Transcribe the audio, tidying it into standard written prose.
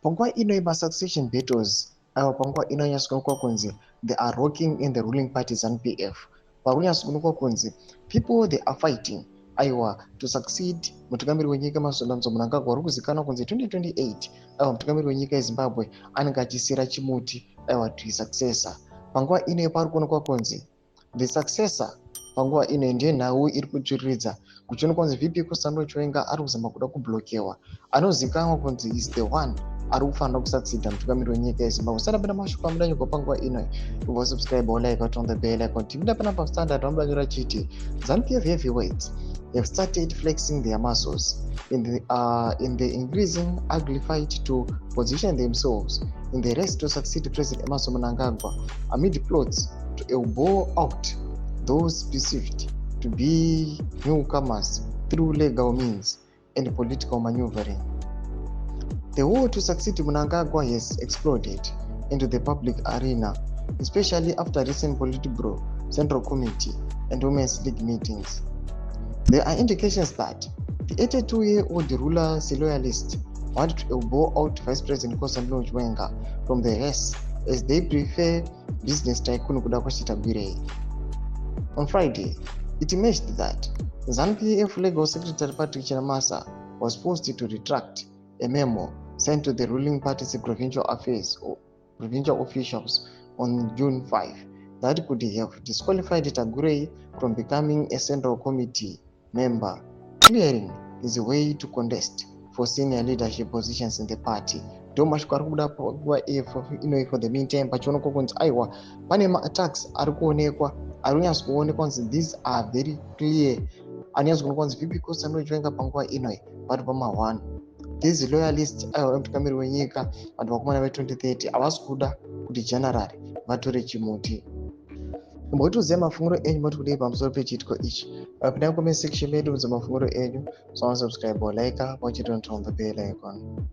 Panguva ino succession battles panguva inonyatsokuonekwa kunzi they are rocking in the ruling party ZANU-PF. Pakunyatsokuonekwa kunzi people they are fighting to succeed mutungamiri wenyika Masondanzo Mnangagwa ari kuzikanwa kunzi 2028 mutungamiri wenyika yeZimbabwe anenge achisiyira chimuti to his successor. Panguva ino pari kuonekwa kunzi the successor panguva ino ndiye nhau iri kutsviriridza kuchionekwa kunzi VP Siyanai Chiwenga ari kuzama kuda kublokewa, anozikanwa kunzi is the one ari kufanira kusucceeda mutungamiri wenyika yeZimbabwe. Sadapinda mashoko amudanyirwa panguva ino subscribe like on the bell icon timida panapa standard wamudanyira chiti ZANU-PF heavyweights have started flexing their muscles in the increasing ugly fight to position themselves in the race to succeed President Emmerson Mnangagwa amid plots to elbow out those perceived to be newcomers through legal means and political maneuvering. The war to succeed Mnangagwa has exploded into the public arena, especially after recent Politburo Central Committee and Women's League meetings. There are indications that the 82-year-old ruler loyalist wanted to elbow out Vice President Siyanai Chiwenga from the race as they prefer business tycoon kuda kuchita gwirei. On Friday, it emerged that ZANU-PF Legal Secretary CHAMISA was forced to retract a memo sent to the ruling party's provincial officials on June 5 that could have disqualified Tagurei from becoming a Central Committee member, clearing his way to contest for senior leadership positions in the party. For the meantime, pachionekwa kunzi pane ma-attacks ari kuonekwa these are very clear. Anyatsokuonekwa kunzi VP Siyanai Chiwenga panguva inoi vari pama1. These loyalists mutungamiri wenyika vanhu vakomana ve2030 havasi kuda kuti general vatore chimuti. Mutoziva mafungiro enyu moti kudai pamusoro pechiitiko ichi. Pinda mucomment section medu mudze mafungiro enyu. So subscribe or like, watch it on the bell icon.